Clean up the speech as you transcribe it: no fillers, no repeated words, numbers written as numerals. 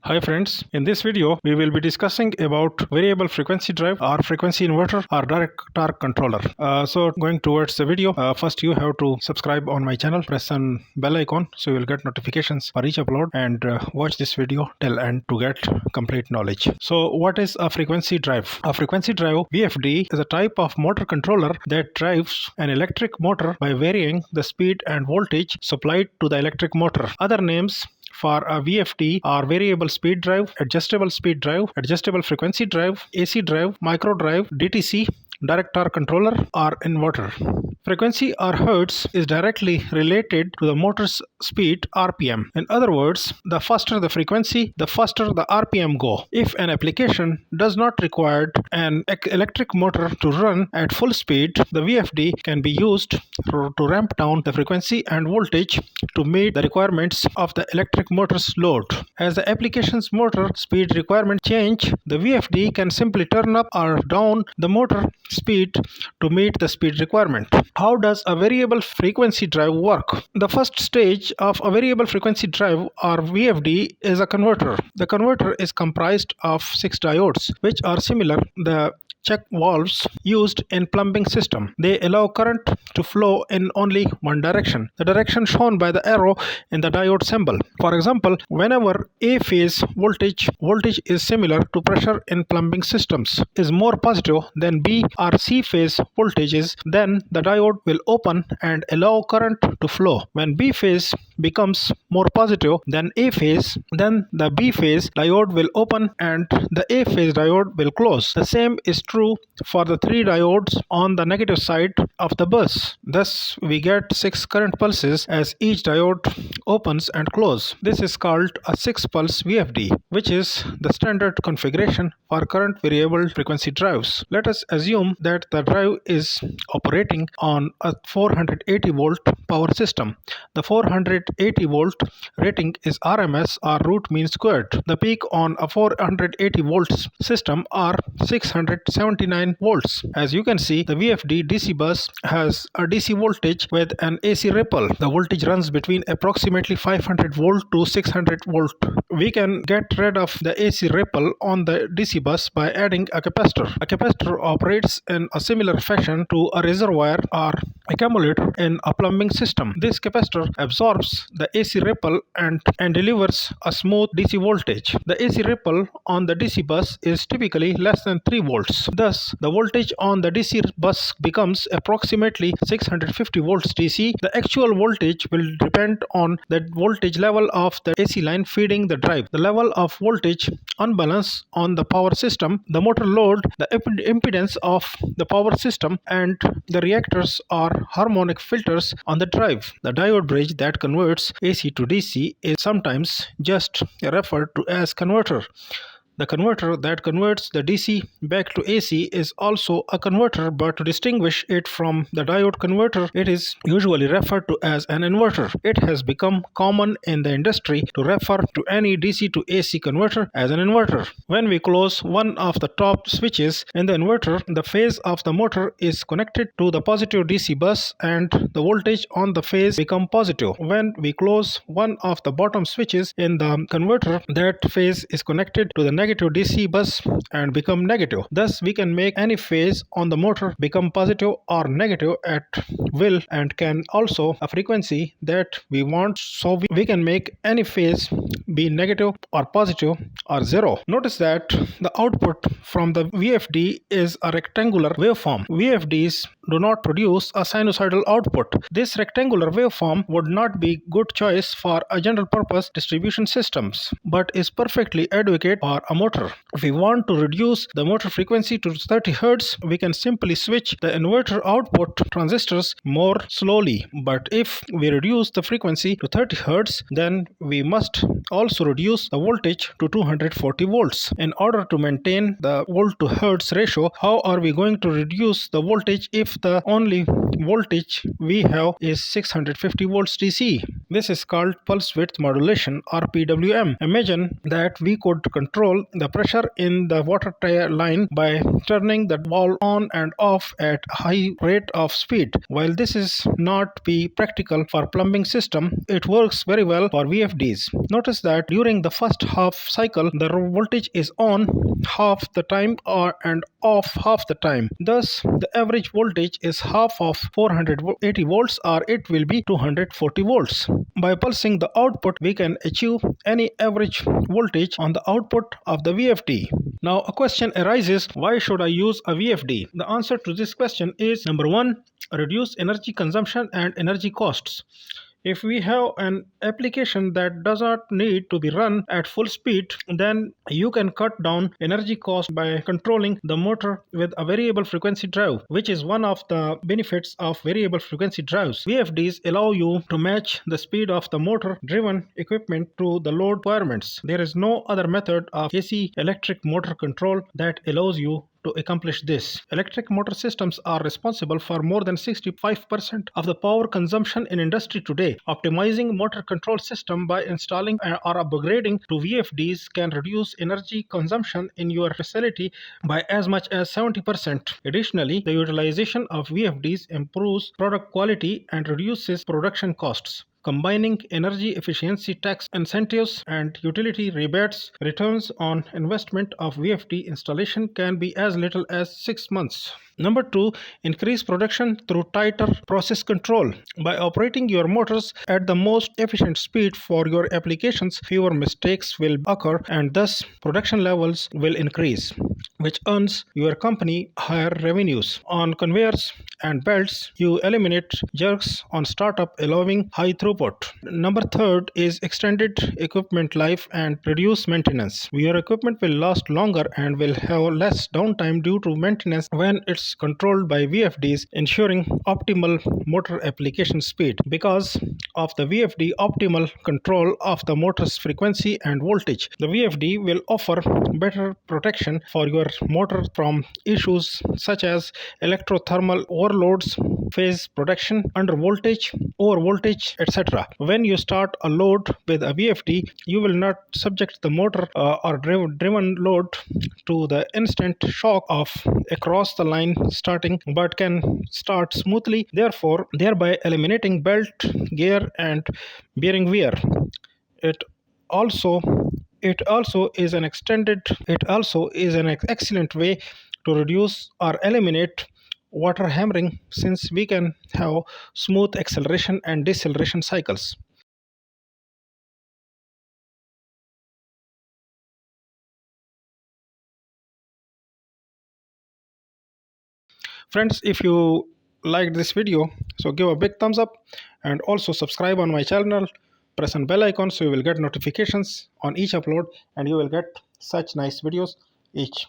Hi friends, in this video we will be discussing about variable frequency drive or frequency inverter or direct torque controller. So going towards the video, first you have to subscribe on my channel, press on bell icon so you will get notifications for each upload, and watch this video till end to get complete knowledge. So what is a frequency drive? A frequency drive, VFD, is a type of motor controller that drives an electric motor by varying the speed and voltage supplied to the electric motor. Other names for a VFD are variable speed drive, adjustable speed drive, adjustable frequency drive, AC drive, micro drive, DTC, direct torque controller, or inverter. Frequency or hertz is directly related to the motor's speed RPM. In other words, the faster the frequency, the faster the RPM go. If an application does not require an electric motor to run at full speed, the VFD can be used to ramp down the frequency and voltage to meet the requirements of the electric motor's load. As the application's motor speed requirement change, the VFD can simply turn up or down the motor speed to meet the speed requirement. How does a variable frequency drive work? The first stage of a variable frequency drive or VFD is a converter. The converter is comprised of 6 diodes, which are similar the check valves used in plumbing system. They allow current to flow in only one direction, the direction shown by the arrow in the diode symbol. For example, whenever A phase voltage is similar to pressure in plumbing systems is more positive than B or C phase voltages, then the diode will open and allow current to flow. When B phase becomes more positive than A phase, then the B phase diode will open and the A phase diode will close. The same is true for the 3 diodes on the negative side of the bus. Thus, we get 6 current pulses as each diode opens and closes. This is called a 6-pulse VFD, which is the standard configuration for current variable frequency drives. Let us assume that the drive is operating on a 480 volt power system. The 480 volt rating is RMS or root mean squared. The peak on a 480 volts system are 679 volts. As you can see, the VFD DC bus has a DC voltage with an AC ripple. The voltage runs between approximately 500 volt to 600 volt. We can get rid of the AC ripple on the DC bus by adding a capacitor. A capacitor operates in a similar fashion to a reservoir or accumulator in a plumbing system. This capacitor absorbs the AC ripple and delivers a smooth DC voltage. The AC ripple on the DC bus is typically less than 3 volts. Thus, the voltage on the DC bus becomes approximately 650 volts DC. The actual voltage will depend on the voltage level of the AC line feeding the drive, the level of voltage unbalance on the power system, the motor load, the impedance of the power system, and the reactors or harmonic filters on the drive. The diode bridge that converts AC to DC is sometimes just referred to as converter. The converter that converts the DC back to AC is also a converter, but to distinguish it from the diode converter, it is usually referred to as an inverter. It has become common in the industry to refer to any DC to AC converter as an inverter. When we close one of the top switches in the inverter, the phase of the motor is connected to the positive DC bus and the voltage on the phase become positive. When we close one of the bottom switches in the converter, that phase is connected to the negative DC bus and become negative. Thus, we can make any phase on the motor become positive or negative at will, and can also a frequency that we want, so we can make any phase be negative or positive or zero. Notice that the output from the VFD is a rectangular waveform. VFDs do not produce a sinusoidal output. This rectangular waveform would not be good choice for a general purpose distribution systems, but is perfectly adequate for a motor. If we want to reduce the motor frequency to 30 Hz, we can simply switch the inverter output transistors more slowly. But if we reduce the frequency to 30 Hz, then we must also reduce the voltage to 240 volts. In order to maintain the volt to Hertz ratio, how are we going to reduce the voltage if the only voltage we have is 650 volts DC? This is called pulse width modulation or PWM. Imagine that we could control the pressure in the water line by turning the valve on and off at high rate of speed. While this is not be practical for plumbing system, it works very well for VFDs. Notice that during the first half cycle, the voltage is on half the time and off half the time. Thus, the average voltage is half of 480 volts, or it will be 240 volts. By pulsing the output, we can achieve any average voltage on the output of the VFD. Now, a question arises, why should I use a VFD? The answer to this question is number one, reduce energy consumption and energy costs. If we have an application that does not need to be run at full speed, then you can cut down energy cost by controlling the motor with a variable frequency drive, which is one of the benefits of variable frequency drives. VFDs allow you to match the speed of the motor driven equipment to the load requirements. There is no other method of AC electric motor control that allows you to accomplish this. Electric motor systems are responsible for more than 65% of the power consumption in industry today. Optimizing motor control system by installing or upgrading to VFDs can reduce energy consumption in your facility by as much as 70%. Additionally, the utilization of VFDs improves product quality and reduces production costs. Combining energy efficiency tax incentives and utility rebates, returns on investment of VFD installation can be as little as 6 months. Number two, increase production through tighter process control. By operating your motors at the most efficient speed for your applications, fewer mistakes will occur and thus production levels will increase, which earns your company higher revenues. On conveyors and belts, you eliminate jerks on startup, allowing high throughput. Number third is extended equipment life and reduce maintenance. Your equipment will last longer and will have less downtime due to maintenance when it's controlled by VFDs, ensuring optimal motor application speed. Because of the VFD optimal control of the motor's frequency and voltage, the VFD will offer better protection for your motor from issues such as electrothermal overloads, phase protection, under voltage, over voltage, etc. When you start a load with a VFD, you will not subject the motor or driven load to the instant shock of across the line starting, but can start smoothly, thereby eliminating belt, gear, and bearing wear. It also is an excellent way to reduce or eliminate water hammering, since we can have smooth acceleration and deceleration cycles. Friends, if you liked this video, so give a big thumbs up and also subscribe on my channel. Press on bell icon so you will get notifications on each upload and you will get such nice videos each.